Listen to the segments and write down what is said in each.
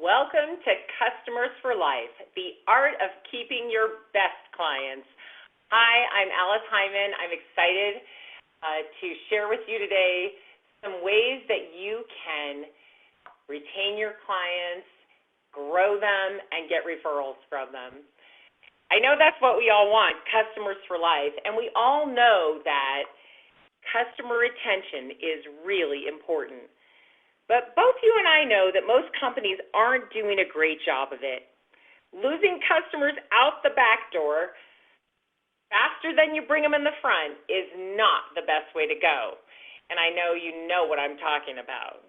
Welcome to Customers for Life, the art of keeping your best clients. Hi, I'm Alice Heiman. I'm excited to share with you today some ways that you can retain your clients, grow them, and get referrals from them. I know that's what we all want, customers for life, and we all know that customer retention is really important. But both you and I know that most companies aren't doing a great job of it. Losing customers out the back door faster than you bring them in the front is not the best way to go. And I know you know what I'm talking about.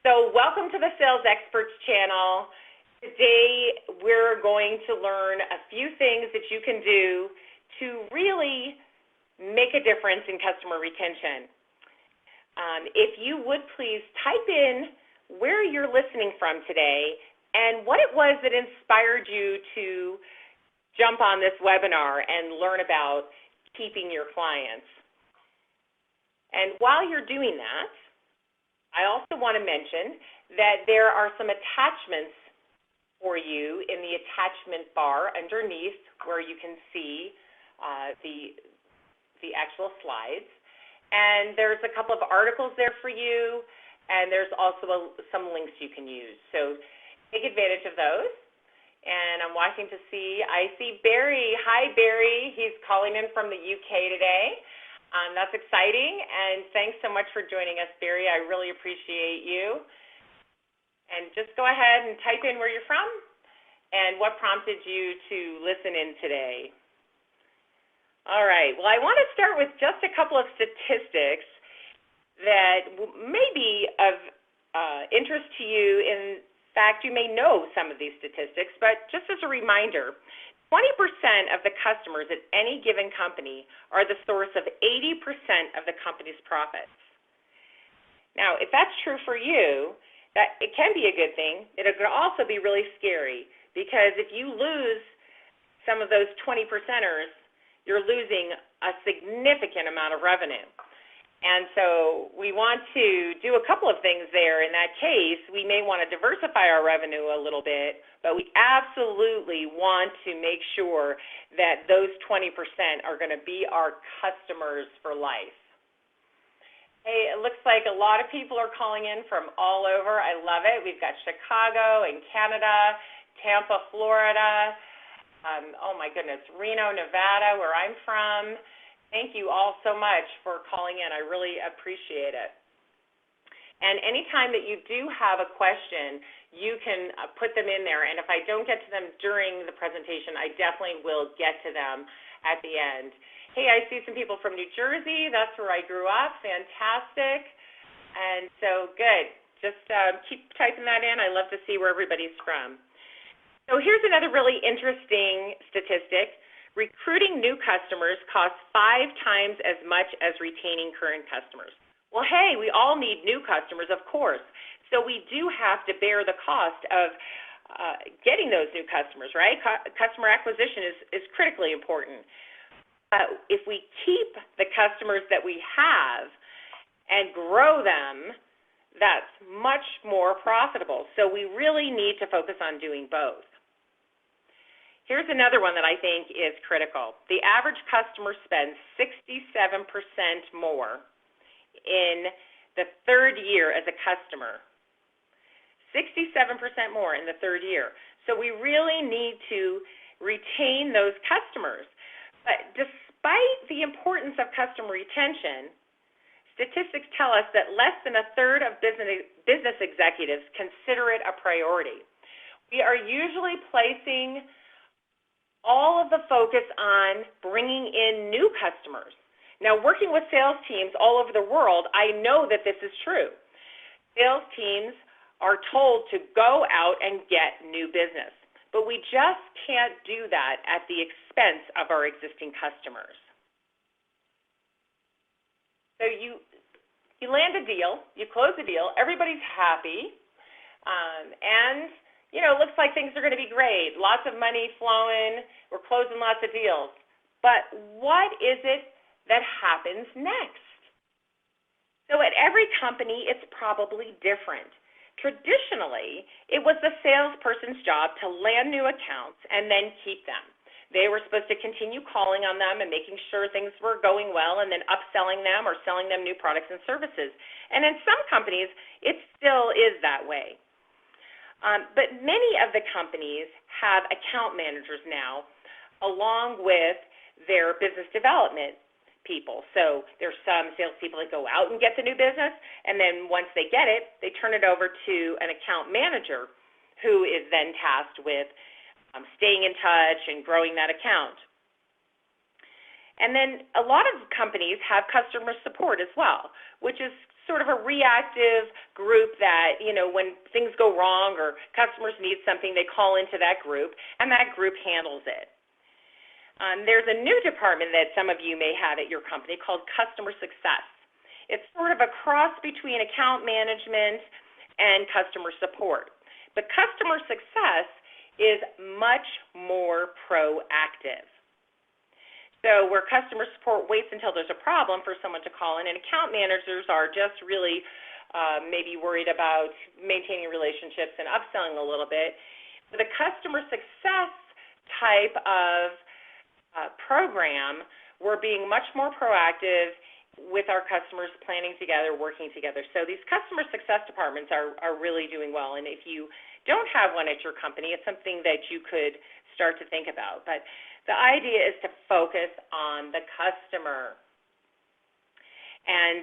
So welcome to the Sales Experts channel. Today we're going to learn a few things that you can do to really make a difference in customer retention. If you would please type in where you're listening from today and what it was that inspired you to jump on this webinar and learn about keeping your clients. And while you're doing that, I also want to mention that there are some attachments for you in the attachment bar underneath where you can see the actual slides. And there's a couple of articles there for you, and there's also some links you can use. So take advantage of those. And I'm watching to see, I see Barry. Hi, Barry. He's calling in from the UK today. That's exciting, and thanks so much for joining us, Barry. I really appreciate you. And just go ahead and type in where you're from and what prompted you to listen in today. All right, well, I want to start with just a couple of statistics that may be of interest to you. In fact, you may know some of these statistics, but just as a reminder, 20% of the customers at any given company are the source of 80% of the company's profits. Now, if that's true for you, that it can be a good thing. It can also be really scary because if you lose some of those 20%ers, you're losing a significant amount of revenue. And so we want to do a couple of things there. In that case, we may want to diversify our revenue a little bit, but we absolutely want to make sure that those 20% are going to be our customers for life. Hey, it looks like a lot of people are calling in from all over. I love it. We've got Chicago and Canada, Tampa, Florida, oh my goodness, Reno, Nevada, where I'm from. Thank you all so much for calling in. I really appreciate it. And anytime that you do have a question, you can put them in there. And if I don't get to them during the presentation, I definitely will get to them at the end. Hey, I see some people from New Jersey. That's where I grew up. Fantastic. And so good. Just keep typing that in. I love to see where everybody's from. So here's another really interesting statistic. Recruiting new customers costs 5 times as much as retaining current customers. Well, hey, we all need new customers, of course. So we do have to bear the cost of getting those new customers, right? Customer acquisition is critically important. If we keep the customers that we have and grow them, that's much more profitable. So we really need to focus on doing both. Here's another one that I think is critical. The average customer spends 67% more in the third year as a customer. 67% more in the third year. So we really need to retain those customers. But despite the importance of customer retention, statistics tell us that less than a third of business executives consider it a priority. We are usually placing all of the focus on bringing in new customers. Now, working with sales teams all over the world, I know that this is true. Sales teams are told to go out and get new business, but we just can't do that at the expense of our existing customers. So you land a deal, you close a deal, everybody's happy, and you know, it looks like things are going to be great. Lots of money flowing. We're closing lots of deals. But what is it that happens next? So at every company, it's probably different. Traditionally, it was the salesperson's job to land new accounts and then keep them. They were supposed to continue calling on them and making sure things were going well and then upselling them or selling them new products and services. And in some companies, it still is that way. But many of the companies have account managers now along with their business development people. So there's some salespeople that go out and get the new business, and then once they get it, they turn it over to an account manager who is then tasked with staying in touch and growing that account. And then a lot of companies have customer support as well, which is sort of a reactive group that, when things go wrong or customers need something, they call into that group, and that group handles it. There's a new department that some of you may have at your company called customer success. It's sort of a cross between account management and customer support. But customer success is much more proactive. So where customer support waits until there's a problem for someone to call in, and account managers are just really maybe worried about maintaining relationships and upselling a little bit. With a customer success type of program, we're being much more proactive with our customers, planning together, working together. So these customer success departments are really doing well. And if you don't have one at your company, it's something that you could start to think about. But the idea is to focus on the customer and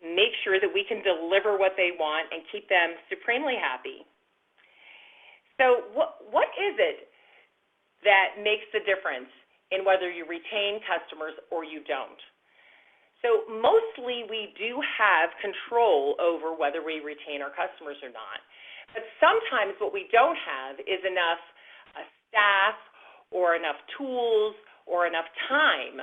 make sure that we can deliver what they want and keep them supremely happy. So what is it that makes the difference in whether you retain customers or you don't? So mostly we do have control over whether we retain our customers or not. But sometimes what we don't have is enough staff or enough tools or enough time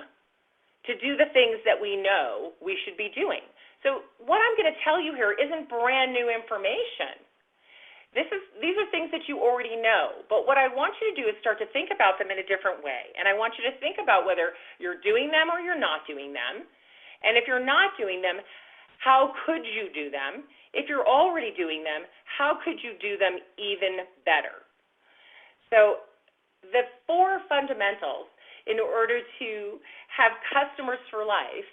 to do the things that we know we should be doing. So what I'm going to tell you here isn't brand new information. These are things that you already know, but what I want you to do is start to think about them in a different way, and I want you to think about whether you're doing them or you're not doing them, and if you're not doing them, how could you do them? If you're already doing them, how could you do them even better? So the 4 fundamentals in order to have customers for life,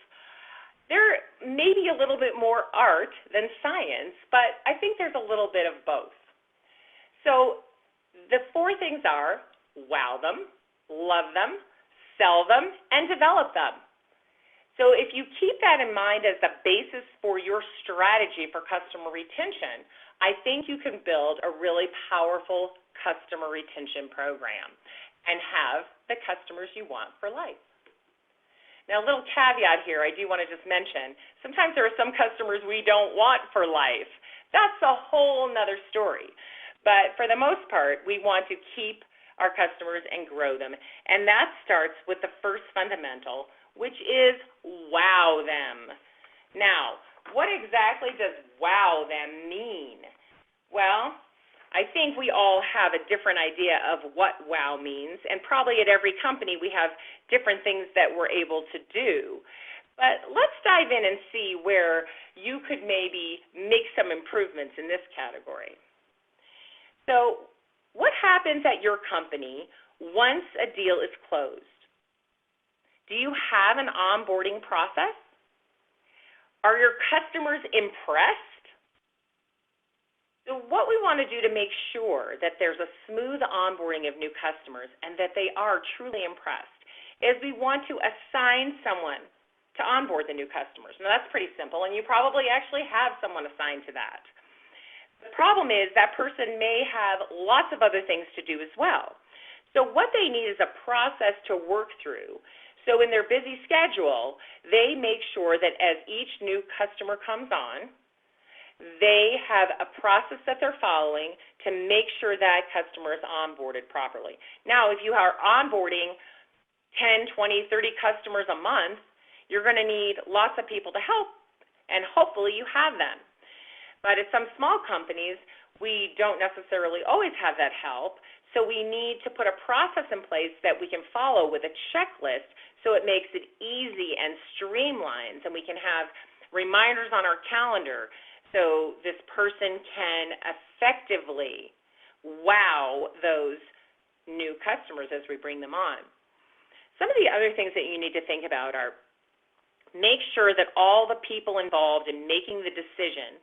they're maybe a little bit more art than science, but I think there's a little bit of both. So the 4 things are wow them, love them, sell them, and develop them. So if you keep that in mind as the basis for your strategy for customer retention, I think you can build a really powerful customer retention program and have the customers you want for life. Now, a little caveat here, I do want to just mention, sometimes there are some customers we don't want for life. That's a whole nother story. But for the most part, we want to keep our customers and grow them. And that starts with the first fundamental, which is wow them. Now, what exactly does wow them mean? Well, I think we all have a different idea of what wow means, and probably at every company we have different things that we're able to do. But let's dive in and see where you could maybe make some improvements in this category. So what happens at your company once a deal is closed? Do you have an onboarding process? Are your customers impressed? So what we want to do to make sure that there's a smooth onboarding of new customers and that they are truly impressed is we want to assign someone to onboard the new customers. Now, that's pretty simple, and you probably actually have someone assigned to that. The problem is that person may have lots of other things to do as well. So what they need is a process to work through. So in their busy schedule, they make sure that as each new customer comes on, they have a process that they're following to make sure that customer is onboarded properly. Now, if you are onboarding 10, 20, 30 customers a month, you're going to need lots of people to help, and hopefully you have them. But at some small companies, we don't necessarily always have that help, so we need to put a process in place that we can follow with a checklist so it makes it easy and streamlines, and we can have reminders on our calendar so this person can effectively wow those new customers as we bring them on. Some of the other things that you need to think about are make sure that all the people involved in making the decision,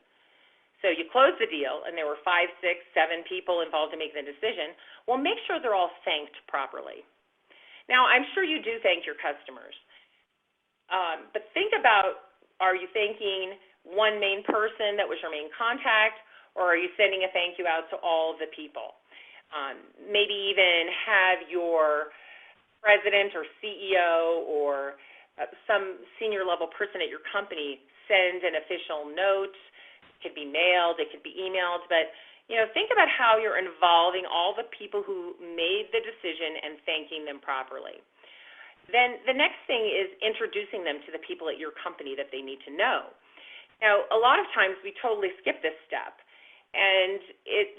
so you close the deal and there were 5, 6, 7 people involved in making the decision, well, make sure they're all thanked properly. Now, I'm sure you do thank your customers, but think about, are you thanking one main person that was your main contact, or are you sending a thank you out to all of the people? Maybe even have your president or CEO or some senior level person at your company send an official note. It could be mailed, it could be emailed, but think about how you're involving all the people who made the decision and thanking them properly. Then the next thing is introducing them to the people at your company that they need to know. Now, a lot of times we totally skip this step, and it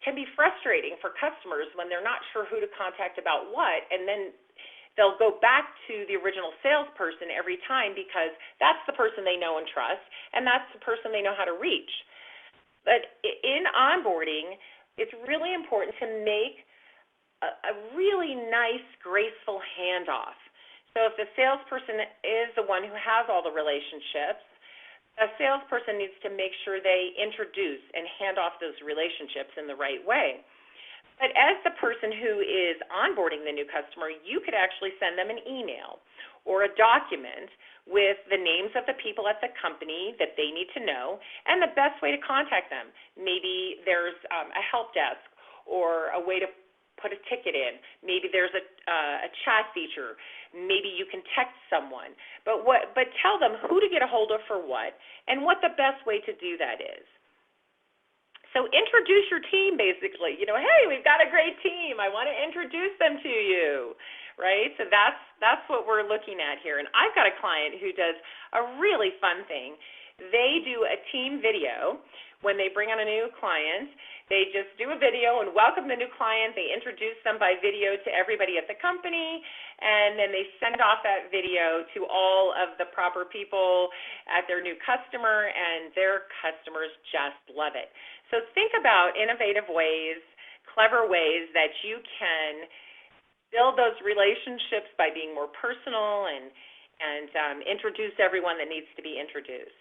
can be frustrating for customers when they're not sure who to contact about what, and then they'll go back to the original salesperson every time because that's the person they know and trust, and that's the person they know how to reach. But in onboarding, it's really important to make a really nice, graceful handoff. So if the salesperson is the one who has all the relationships, a salesperson needs to make sure they introduce and hand off those relationships in the right way. But as the person who is onboarding the new customer, you could actually send them an email or a document with the names of the people at the company that they need to know and the best way to contact them. Maybe there's a help desk or a way to put a ticket in. Maybe there's a chat feature. Maybe you can text someone. But tell them who to get a hold of for what and what the best way to do that is. So introduce your team, basically. Hey, we've got a great team. I want to introduce them to you, right? So that's what we're looking at here. And I've got a client who does a really fun thing. They do a team video when they bring on a new client. They just do a video and welcome the new client. They introduce them by video to everybody at the company, and then they send off that video to all of the proper people at their new customer, and their customers just love it. So think about innovative ways, clever ways that you can build those relationships by being more personal and introduce everyone that needs to be introduced.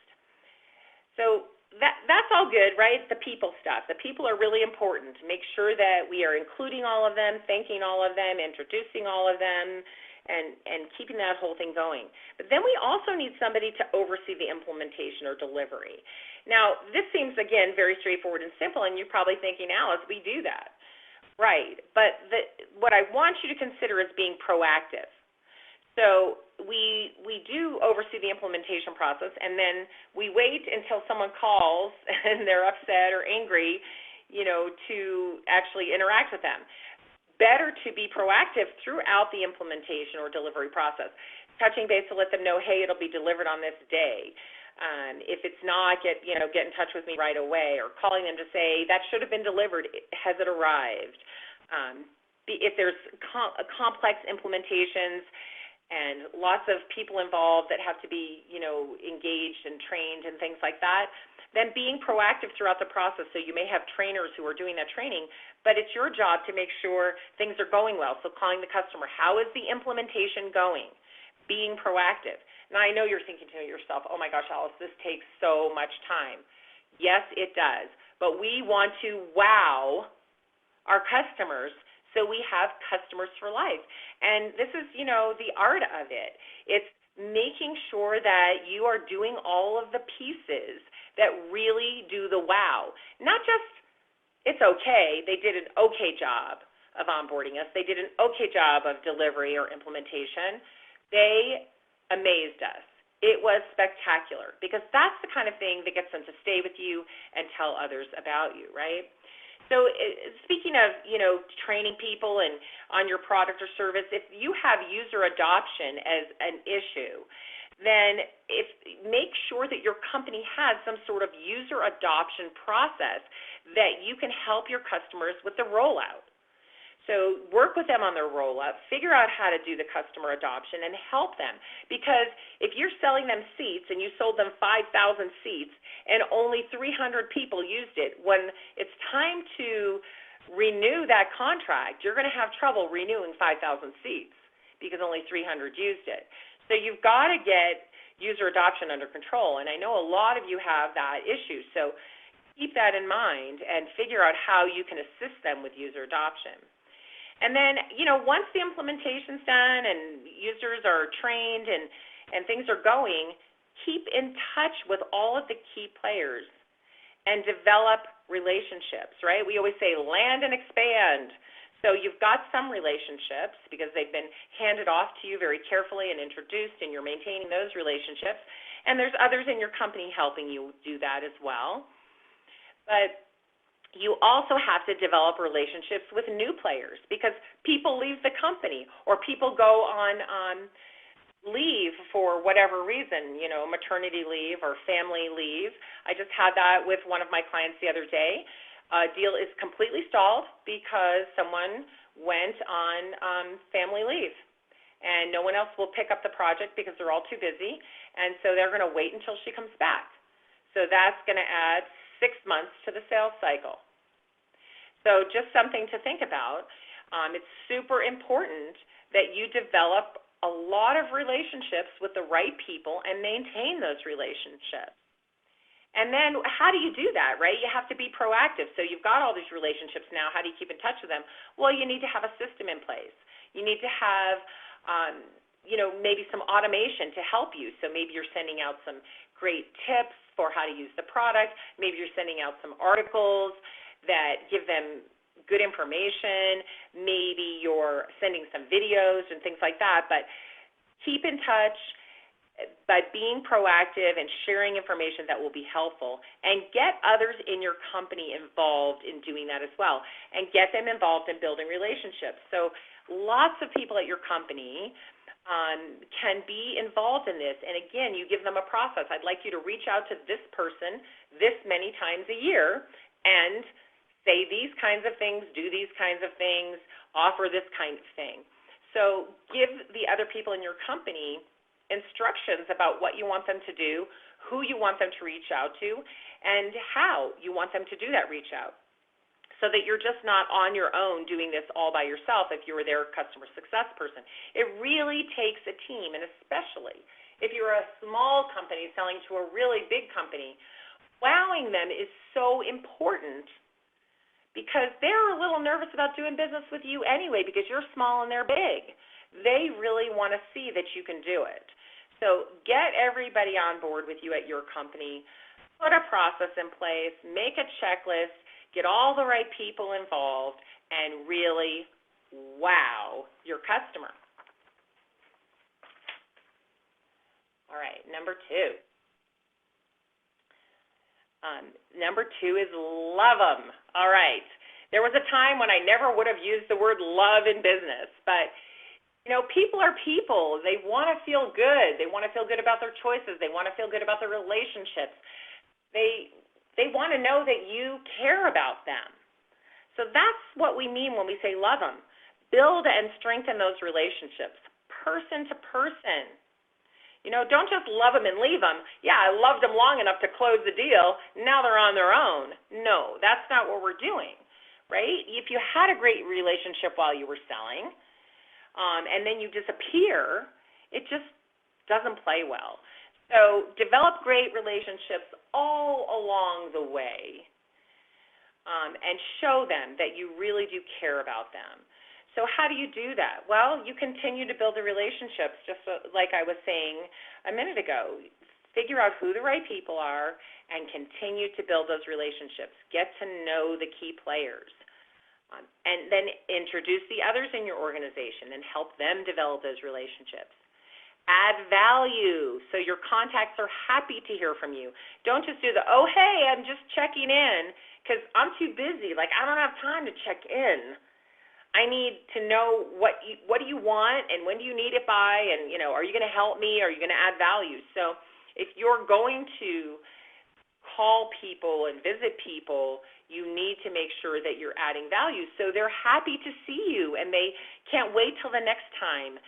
So that's all good, right? The people stuff. The people are really important. Make sure that we are including all of them, thanking all of them, introducing all of them, and keeping that whole thing going. But then we also need somebody to oversee the implementation or delivery. Now, this seems, again, very straightforward and simple, and you're probably thinking, Alice, we do that. Right. But what I want you to consider is being proactive. So we do oversee the implementation process, and then we wait until someone calls and they're upset or angry, to actually interact with them. Better to be proactive throughout the implementation or delivery process, touching base to let them know, hey, it'll be delivered on this day. If it's not, get in touch with me right away, or calling them to say that should have been delivered. Has it arrived? If there's complex implementations and lots of people involved that have to be, engaged and trained and things like that, then being proactive throughout the process. So you may have trainers who are doing that training, but it's your job to make sure things are going well. So calling the customer, how is the implementation going? Being proactive. Now, I know you're thinking to yourself, oh my gosh, Alice, this takes so much time. Yes, it does. But we want to wow our customers so we have customers for life. And this is, the art of it. It's making sure that you are doing all of the pieces that really do the wow. Not just, it's okay, they did an okay job of onboarding us. They did an okay job of delivery or implementation. They amazed us. It was spectacular, because that's the kind of thing that gets them to stay with you and tell others about you, right? So speaking of, training people and on your product or service, if you have user adoption as an issue, then make sure that your company has some sort of user adoption process that you can help your customers with the rollout. So work with them on their roll-up, figure out how to do the customer adoption, and help them. Because if you're selling them seats and you sold them 5,000 seats and only 300 people used it, when it's time to renew that contract, you're going to have trouble renewing 5,000 seats because only 300 used it. So you've got to get user adoption under control, and I know a lot of you have that issue. So keep that in mind and figure out how you can assist them with user adoption. And then, once the implementation's done and users are trained and things are going, keep in touch with all of the key players and develop relationships, right? We always say land and expand. So you've got some relationships because they've been handed off to you very carefully and introduced, and you're maintaining those relationships. And there's others in your company helping you do that as well. But you also have to develop relationships with new players because people leave the company or people go on leave for whatever reason, maternity leave or family leave. I just had that with one of my clients the other day. A deal is completely stalled because someone went on family leave, and no one else will pick up the project because they're all too busy, and so they're going to wait until she comes back. So that's going to add 6 months to the sales cycle. So just something to think about. It's super important that you develop a lot of relationships with the right people and maintain those relationships. And then how do you do that, right? You have to be proactive. So you've got all these relationships now. How do you keep in touch with them? Well, you need to have a system in place. You need to have, maybe some automation to help you. So maybe you're sending out some great tips for how to use the product. Maybe you're sending out some articles that give them good information. Maybe you're sending some videos and things like that. But keep in touch by being proactive and sharing information that will be helpful, and get others in your company involved in doing that as well, and get them involved in building relationships. So lots of people at your company can be involved in this. And again, you give them a process. I'd like you to reach out to this person this many times a year and say these kinds of things, do these kinds of things, offer this kind of thing. So give the other people in your company instructions about what you want them to do, who you want them to reach out to, and how you want them to do that reach out, so that you're just not on your own doing this all by yourself if you were their customer success person. It really takes a team, and especially if you're a small company selling to a really big company, wowing them is so important because they're a little nervous about doing business with you anyway because you're small and they're big. They really want to see that you can do it. So get everybody on board with you at your company, put a process in place, make a checklist, get all the right people involved, and really wow your customer. All right, number two. Number two is love them. All right. There was a time when I never would have used the word love in business, but people are people. They want to feel good. They want to feel good about their choices. They want to feel good about their relationships. They want to know that you care about them. So that's what we mean when we say love them. Build and strengthen those relationships, person to person. Don't just love them and leave them. Yeah, I loved them long enough to close the deal. Now they're on their own. No, that's not what we're doing, right? If you had a great relationship while you were selling, and then you disappear, it just doesn't play well. So develop great relationships all along the way, and show them that you really do care about them. So how do you do that? Well, you continue to build the relationships, just like I was saying a minute ago. Figure out who the right people are and continue to build those relationships. Get to know the key players. And then introduce the others in your organization and help them develop those relationships. Add value so your contacts are happy to hear from you. Don't just do the, oh, hey, I'm just checking in because I'm too busy. Like, I don't have time to check in. I need to know what do you want and when do you need it by, and, are you going to help me? Are you going to add value? So if you're going to call people and visit people, you need to make sure that you're adding value so they're happy to see you and they can't wait till the next time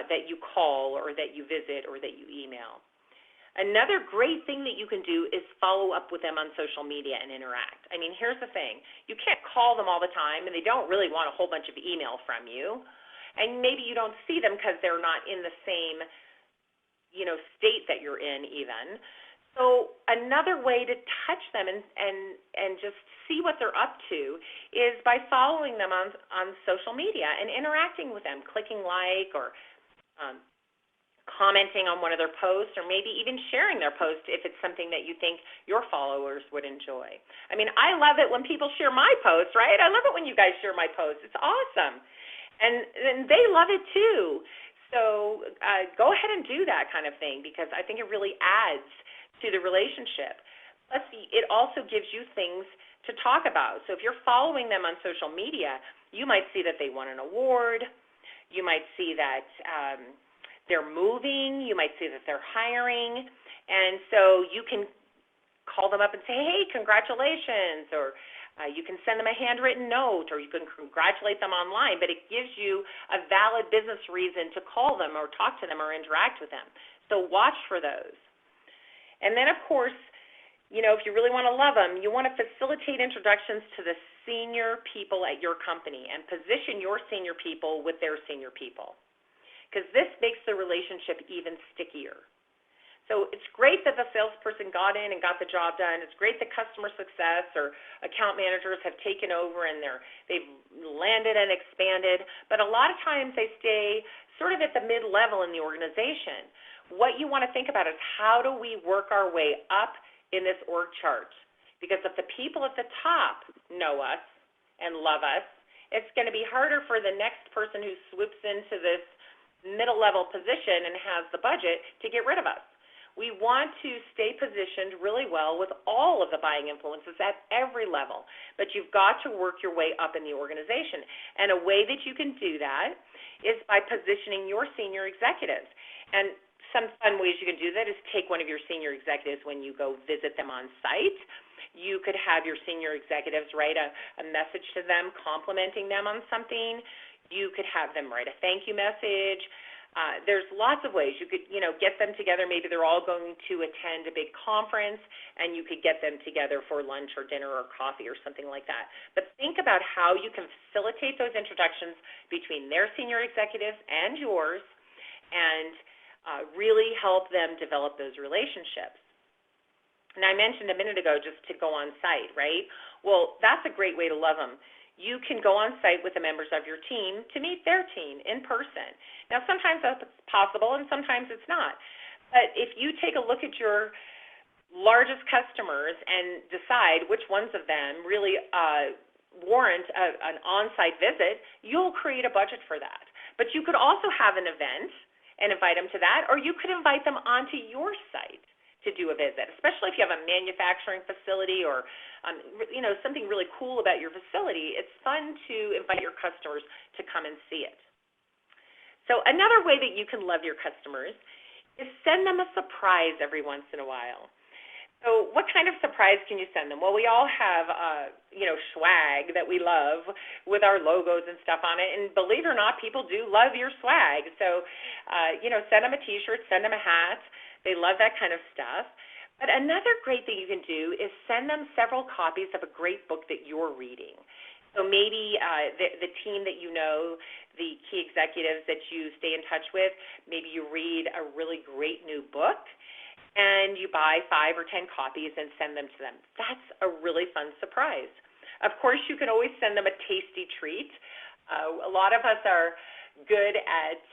that you call or that you visit or that you email. Another great thing that you can do is follow up with them on social media and interact. I mean, here's the thing. You can't call them all the time, and they don't really want a whole bunch of email from you. And maybe you don't see them because they're not in the same, state that you're in even. So another way to touch them and just see what they're up to is by following them on social media and interacting with them, clicking like or commenting on one of their posts, or maybe even sharing their post if it's something that you think your followers would enjoy. I mean, I love it when people share my posts, right? I love it when you guys share my posts. It's awesome. And they love it too. So go ahead and do that kind of thing because I think it really adds to the relationship. Plus, it also gives you things to talk about. So if you're following them on social media, you might see that they won an award. You might see that they're moving. You might see that they're hiring. And so you can call them up and say, hey, congratulations, or you can send them a handwritten note, or you can congratulate them online, but it gives you a valid business reason to call them or talk to them or interact with them. So watch for those. And then, of course, if you really want to love them, you want to facilitate introductions to the senior people at your company and position your senior people with their senior people, because this makes the relationship even stickier. So it's great that the salesperson got in and got the job done. It's great that customer success or account managers have taken over and they've landed and expanded, but a lot of times they stay sort of at the mid-level in the organization. What you want to think about is how do we work our way up in this org chart? Because if the people at the top know us and love us, it's going to be harder for the next person who swoops into this middle-level position and has the budget to get rid of us. We want to stay positioned really well with all of the buying influences at every level, but you've got to work your way up in the organization. And a way that you can do that is by positioning your senior executives. And some fun ways you can do that is take one of your senior executives when you go visit them on site. You could have your senior executives write a message to them complimenting them on something. You could have them write a thank you message. There's lots of ways. You could, get them together. Maybe they're all going to attend a big conference, and you could get them together for lunch or dinner or coffee or something like that. But think about how you can facilitate those introductions between their senior executives and yours and really help them develop those relationships. And I mentioned a minute ago just to go on site, right? Well, that's a great way to love them. You can go on site with the members of your team to meet their team in person. Now, sometimes that's possible and sometimes it's not. But if you take a look at your largest customers and decide which ones of them really warrant an on-site visit, you'll create a budget for that. But you could also have an event and invite them to that, or you could invite them onto your site to do a visit, especially if you have a manufacturing facility or something really cool about your facility. It's fun to invite your customers to come and see it. So another way that you can love your customers is send them a surprise every once in a while. So what kind of surprise can you send them? Well, we all have, swag that we love with our logos and stuff on it. And believe it or not, people do love your swag. So, send them a T-shirt, send them a hat. They love that kind of stuff. But another great thing you can do is send them several copies of a great book that you're reading. So maybe the team that you know, the key executives that you stay in touch with, maybe you read a really great new book, and you buy 5 or 10 copies and send them to them. That's a really fun surprise. Of course, you can always send them a tasty treat. A lot of us are good at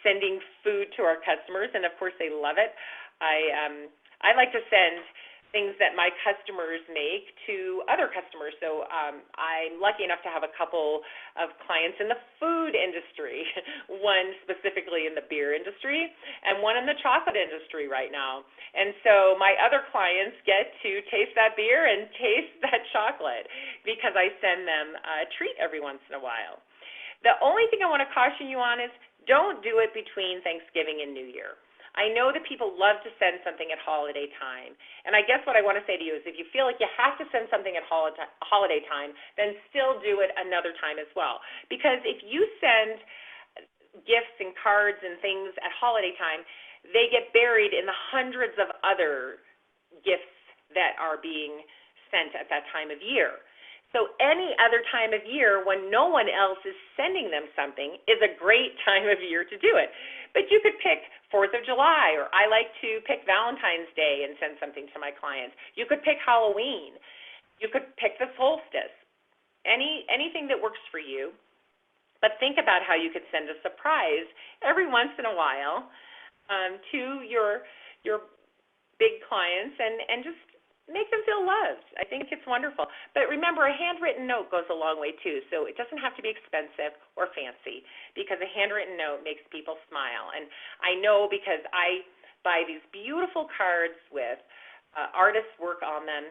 sending food to our customers, and of course they love it. I like to send things that my customers make to other customers. So I'm lucky enough to have a couple of clients in the food industry, one specifically in the beer industry and one in the chocolate industry right now. And so my other clients get to taste that beer and taste that chocolate because I send them a treat every once in a while. The only thing I want to caution you on is don't do it between Thanksgiving and New Year. I know that people love to send something at holiday time. And I guess what I want to say to you is if you feel like you have to send something at holiday time, then still do it another time as well. Because if you send gifts and cards and things at holiday time, they get buried in the hundreds of other gifts that are being sent at that time of year. So any other time of year when no one else is sending them something is a great time of year to do it. But you could pick 4th of July, or I like to pick Valentine's Day and send something to my clients. You could pick Halloween. You could pick the solstice. Anything that works for you. But think about how you could send a surprise every once in a while to your big clients and just make them feel loved. I think it's wonderful. But remember, a handwritten note goes a long way too, so it doesn't have to be expensive or fancy because a handwritten note makes people smile. And I know because I buy these beautiful cards with artists' work on them,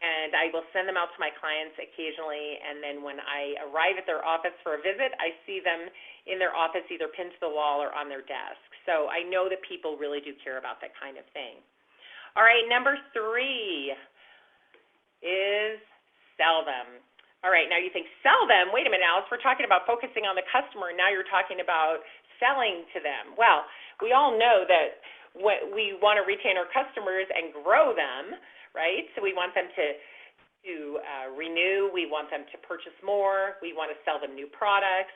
and I will send them out to my clients occasionally, and then when I arrive at their office for a visit, I see them in their office either pinned to the wall or on their desk. So I know that people really do care about that kind of thing. All right, number 3 is sell them. All right, now you think sell them. Wait a minute, Alice, we're talking about focusing on the customer, and now you're talking about selling to them. Well, we all know that we want to retain our customers and grow them, right? So we want them to renew. We want them to purchase more. We want to sell them new products.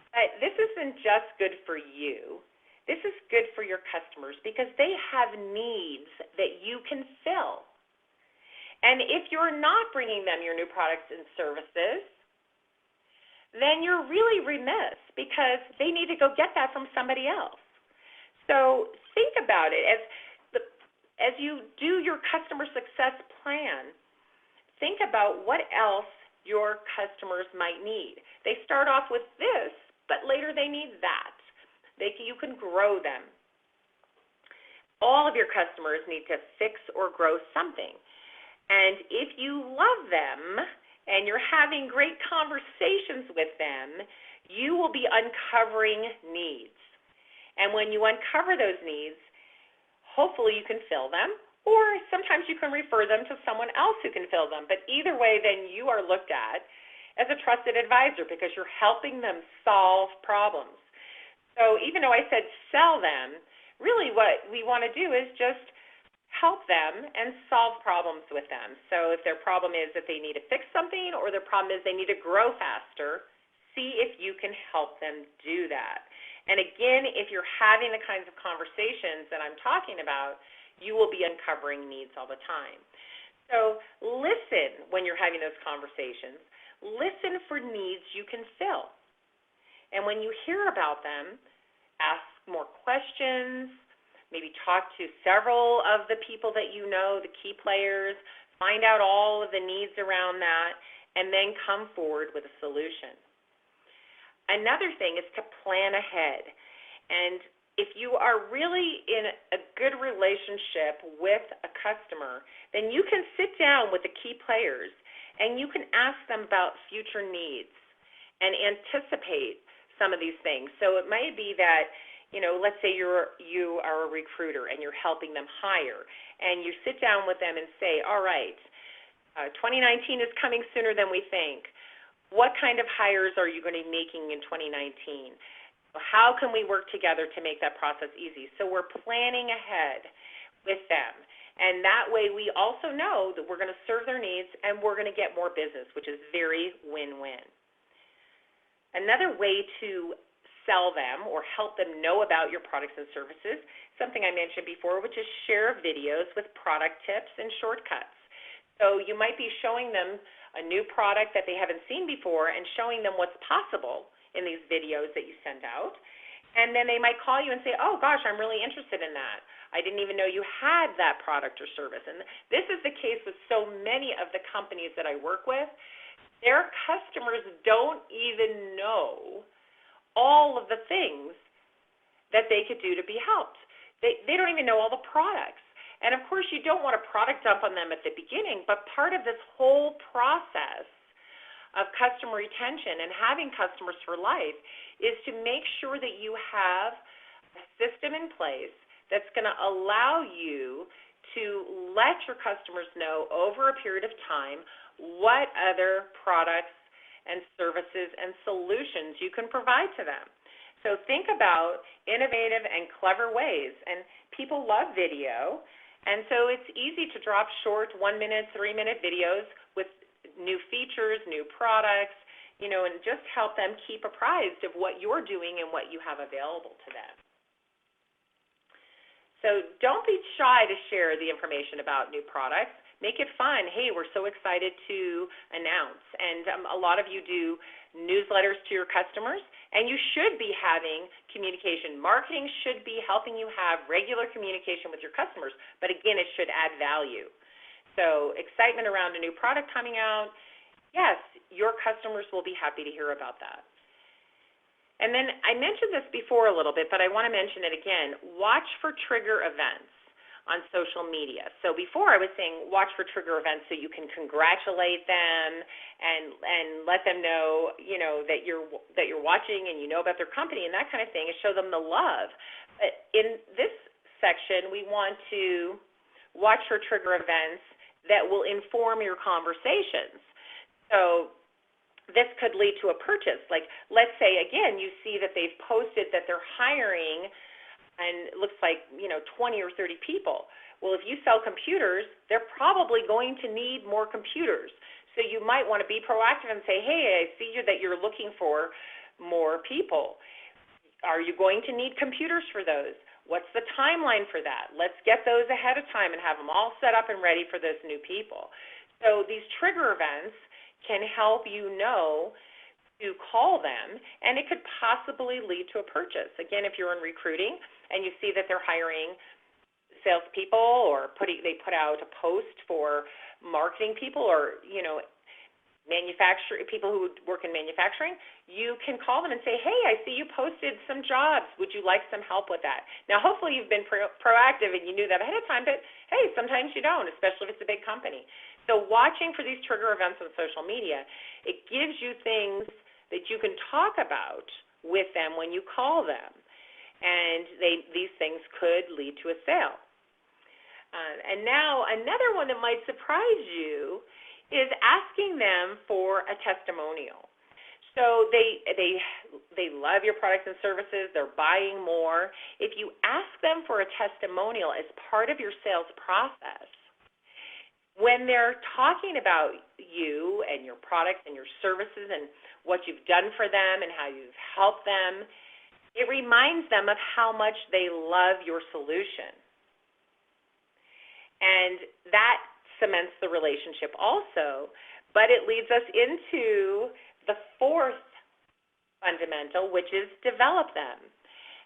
But this isn't just good for you. This is good for your customers because they have needs that you can fill. And if you're not bringing them your new products and services, then you're really remiss because they need to go get that from somebody else. So think about it. As you do your customer success plan, think about what else your customers might need. They start off with this, but later they need that. You can grow them. All of your customers need to fix or grow something. And if you love them and you're having great conversations with them, you will be uncovering needs. And when you uncover those needs, hopefully you can fill them, or sometimes you can refer them to someone else who can fill them. But either way, then you are looked at as a trusted advisor because you're helping them solve problems. So even though I said sell them, really what we want to do is just help them and solve problems with them. So if their problem is that they need to fix something or their problem is they need to grow faster, see if you can help them do that. And again, if you're having the kinds of conversations that I'm talking about, you will be uncovering needs all the time. So listen when you're having those conversations. Listen for needs you can fill. And when you hear about them, ask more questions, maybe talk to several of the people that you know, the key players, find out all of the needs around that, and then come forward with a solution. Another thing is to plan ahead. And if you are really in a good relationship with a customer, then you can sit down with the key players and you can ask them about future needs and anticipate some of these things. So it may be that, let's say you are a recruiter and you're helping them hire, and you sit down with them and say, all right, 2019 is coming sooner than we think. What kind of hires are you going to be making in 2019? How can we work together to make that process easy? So we're planning ahead with them. And that way we also know that we're going to serve their needs and we're going to get more business, which is very win-win. Another way to sell them or help them know about your products and services, something I mentioned before, which is share videos with product tips and shortcuts. So you might be showing them a new product that they haven't seen before and showing them what's possible in these videos that you send out. And then they might call you and say, oh, gosh, I'm really interested in that. I didn't even know you had that product or service. And this is the case with so many of the companies that I work with. Their customers don't even know all of the things that they could do to be helped. They don't even know all the products. And, of course, you don't want a product dump on them at the beginning, but part of this whole process of customer retention and having customers for life is to make sure that you have a system in place that's going to allow you to let your customers know over a period of time what other products and services and solutions you can provide to them. So think about innovative and clever ways, and people love video, and so it's easy to drop short 1-minute, 3-minute videos with new features, new products, and just help them keep apprised of what you're doing and what you have available to them. So don't be shy to share the information about new products. Make it fun. Hey, we're so excited to announce. And a lot of you do newsletters to your customers, and you should be having communication. Marketing should be helping you have regular communication with your customers, but again, it should add value. So excitement around a new product coming out, yes, your customers will be happy to hear about that. And then I mentioned this before a little bit, but I want to mention it again. Watch for trigger events on social media. So before I was saying watch for trigger events so you can congratulate them and let them know, that you're watching and you know about their company and that kind of thing, and show them the love. But in this section, we want to watch for trigger events that will inform your conversations. So this could lead to a purchase. Like, let's say, again, you see that they've posted that they're hiring, and it looks like, 20 or 30 people. Well, if you sell computers, they're probably going to need more computers. So you might want to be proactive and say, hey, I see that you're looking for more people. Are you going to need computers for those? What's the timeline for that? Let's get those ahead of time and have them all set up and ready for those new people. So these trigger events can help you know to call them, and it could possibly lead to a purchase. Again, if you're in recruiting and you see that they're hiring salespeople, or they put out a post for marketing people, or people who work in manufacturing, you can call them and say, hey, I see you posted some jobs. Would you like some help with that? Now, hopefully you've been proactive and you knew that ahead of time, but hey, sometimes you don't, especially if it's a big company. So watching for these trigger events on social media, it gives you things that you can talk about with them when you call them, and these things could lead to a sale. And now another one that might surprise you is asking them for a testimonial. So they love your products and services. They're buying more. If you ask them for a testimonial as part of your sales process, when they're talking about you and your products and your services and what you've done for them and how you've helped them, it reminds them of how much they love your solution. And that cements the relationship also, but it leads us into the fourth fundamental, which is develop them.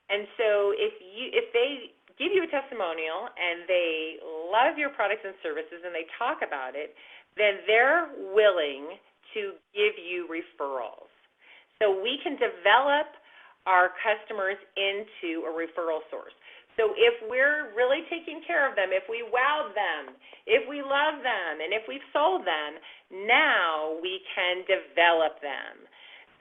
And so if they give you a testimonial and they love your products and services and they talk about it, then they're willing to give you referrals. So we can develop our customers into a referral source. So if we're really taking care of them, if we wowed them, if we love them, and if we've sold them, now we can develop them.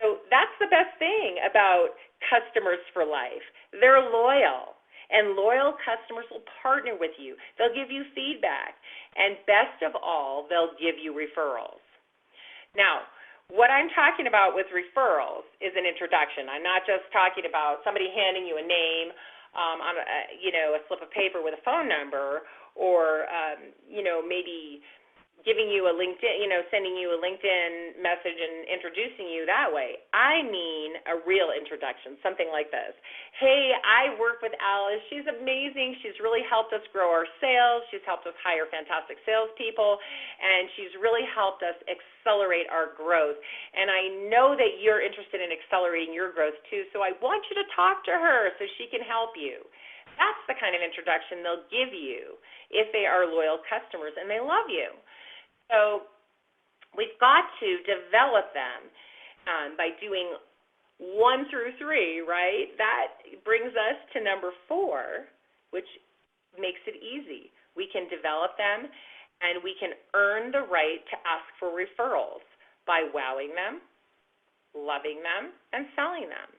So that's the best thing about customers for life. They're loyal, and loyal customers will partner with you. They'll give you feedback, and best of all, they'll give you referrals. Now, what I'm talking about with referrals is an introduction. I'm not just talking about somebody handing you a name on a slip of paper with a phone number, or maybe giving you a LinkedIn, sending you a LinkedIn message and introducing you that way. I mean a real introduction, something like this. Hey, I work with Alice. She's amazing. She's really helped us grow our sales. She's helped us hire fantastic salespeople, and she's really helped us accelerate our growth. And I know that you're interested in accelerating your growth too, so I want you to talk to her so she can help you. That's the kind of introduction they'll give you if they are loyal customers and they love you. So we've got to develop them by doing 1 through 3, right? That brings us to number 4, which makes it easy. We can develop them, and we can earn the right to ask for referrals by wowing them, loving them, and selling them.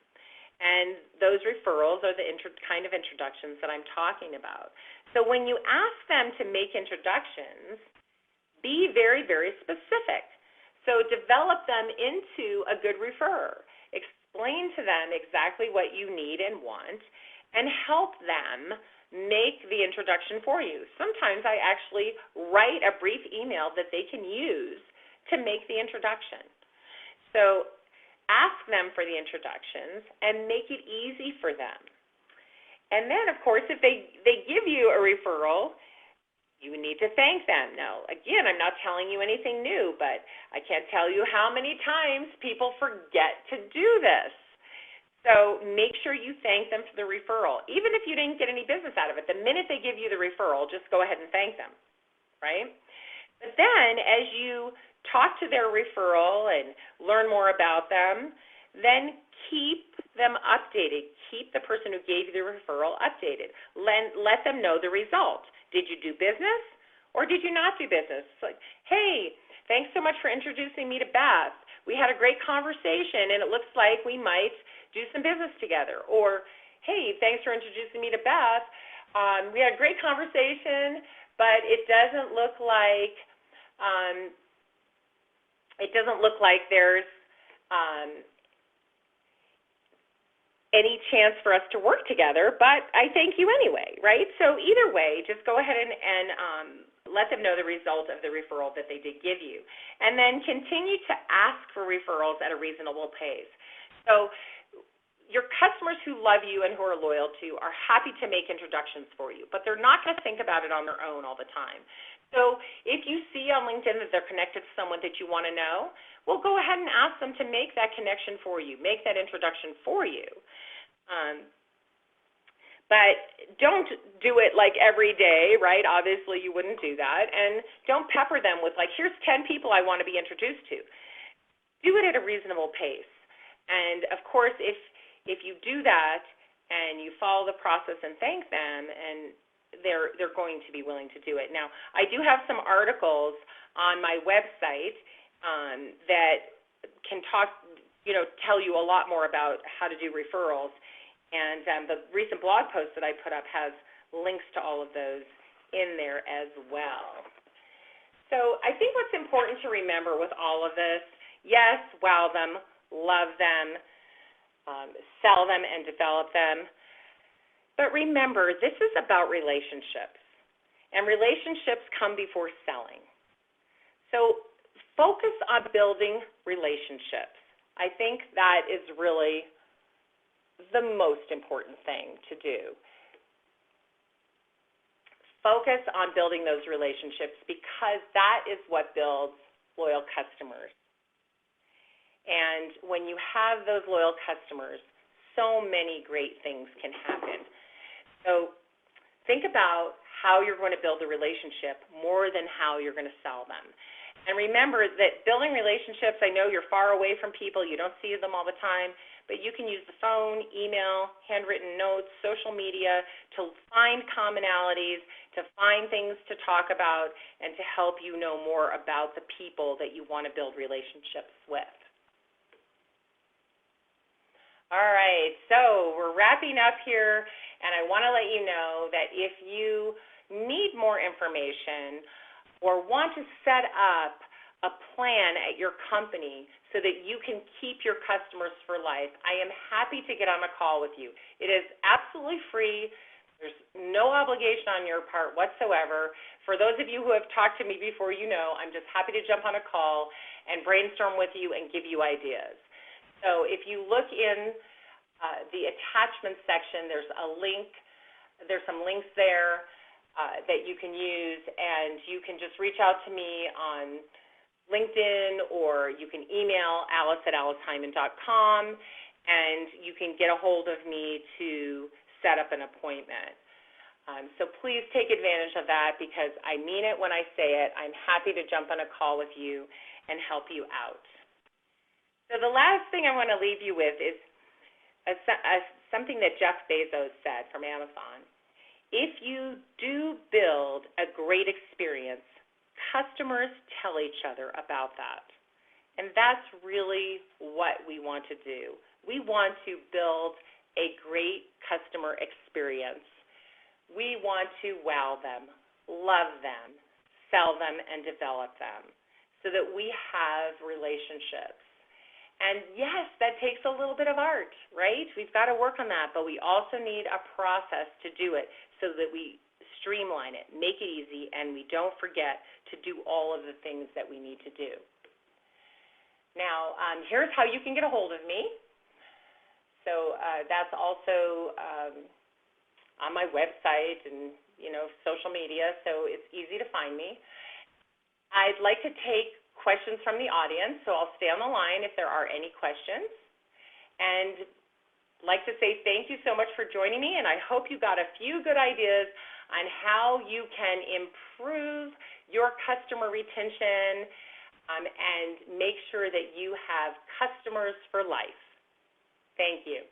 And those referrals are the kind of introductions that I'm talking about. So when you ask them to make introductions, be very, very specific. So develop them into a good referrer. Explain to them exactly what you need and want, and help them make the introduction for you. Sometimes I actually write a brief email that they can use to make the introduction. So ask them for the introductions and make it easy for them. And then, of course, if they give you a referral, you need to thank them. Now, again, I'm not telling you anything new, but I can't tell you how many times people forget to do this. So make sure you thank them for the referral. Even if you didn't get any business out of it, the minute they give you the referral, just go ahead and thank them, right? But then as you talk to their referral and learn more about them, then keep them updated. Keep the person who gave you the referral updated. Let them know the result. Did you do business or did you not do business? It's like, hey, thanks so much for introducing me to Beth. We had a great conversation, and it looks like we might do some business together. Or, hey, thanks for introducing me to Beth. We had a great conversation, but it doesn't look like there's any chance for us to work together, but I thank you anyway, right? So either way, just go ahead and let them know the result of the referral that they did give you. And then continue to ask for referrals at a reasonable pace. So your customers who love you and who are loyal to you are happy to make introductions for you, but they're not going to think about it on their own all the time. So if you see on LinkedIn that they're connected to someone that you want to know, well, go ahead and ask them to make that connection for you, make that introduction for you. But don't do it like every day, right? Obviously, you wouldn't do that. And don't pepper them with like, here's 10 people I want to be introduced to. Do it at a reasonable pace. And, of course, if you do that and you follow the process and thank them, and they're going to be willing to do it. Now, I do have some articles on my website that can tell you a lot more about how to do referrals. And the recent blog post that I put up has links to all of those in there as well. So I think what's important to remember with all of this, yes, wow them, love them, sell them and develop them. But remember, this is about relationships, and relationships come before selling. So focus on building relationships. I think that is really the most important thing to do. Focus on building those relationships because that is what builds loyal customers. And when you have those loyal customers, so many great things can happen. So think about how you're going to build a relationship more than how you're going to sell them. And remember that building relationships, I know you're far away from people, you don't see them all the time, but you can use the phone, email, handwritten notes, social media to find commonalities, to find things to talk about, and to help you know more about the people that you want to build relationships with. All right, so we're wrapping up here, and I want to let you know that if you need more information or want to set up a plan at your company so that you can keep your customers for life, I am happy to get on a call with you. It is absolutely free. There's no obligation on your part whatsoever. For those of you who have talked to me before, you know I'm just happy to jump on a call and brainstorm with you and give you ideas. So if you look in the attachment section, there's a link. There's some links there that you can use, and you can just reach out to me on LinkedIn, or you can email alice@aliceheiman.com, and you can get a hold of me to set up an appointment. So please take advantage of that because I mean it when I say it. I'm happy to jump on a call with you and help you out. So the last thing I want to leave you with is something that Jeff Bezos said from Amazon. If you do build a great experience, customers tell each other about that. And that's really what we want to do. We want to build a great customer experience. We want to wow them, love them, sell them, and develop them so that we have relationships. And yes, that takes a little bit of art, right? We've got to work on that, but we also need a process to do it so that we streamline it, make it easy, and we don't forget to do all of the things that we need to do. Now, here's how you can get a hold of me. So that's also on my website and, social media, so it's easy to find me. I'd like to take questions from the audience, so I'll stay on the line if there are any questions. And I'd like to say thank you so much for joining me, and I hope you got a few good ideas on how you can improve your customer retention and make sure that you have customers for life. Thank you.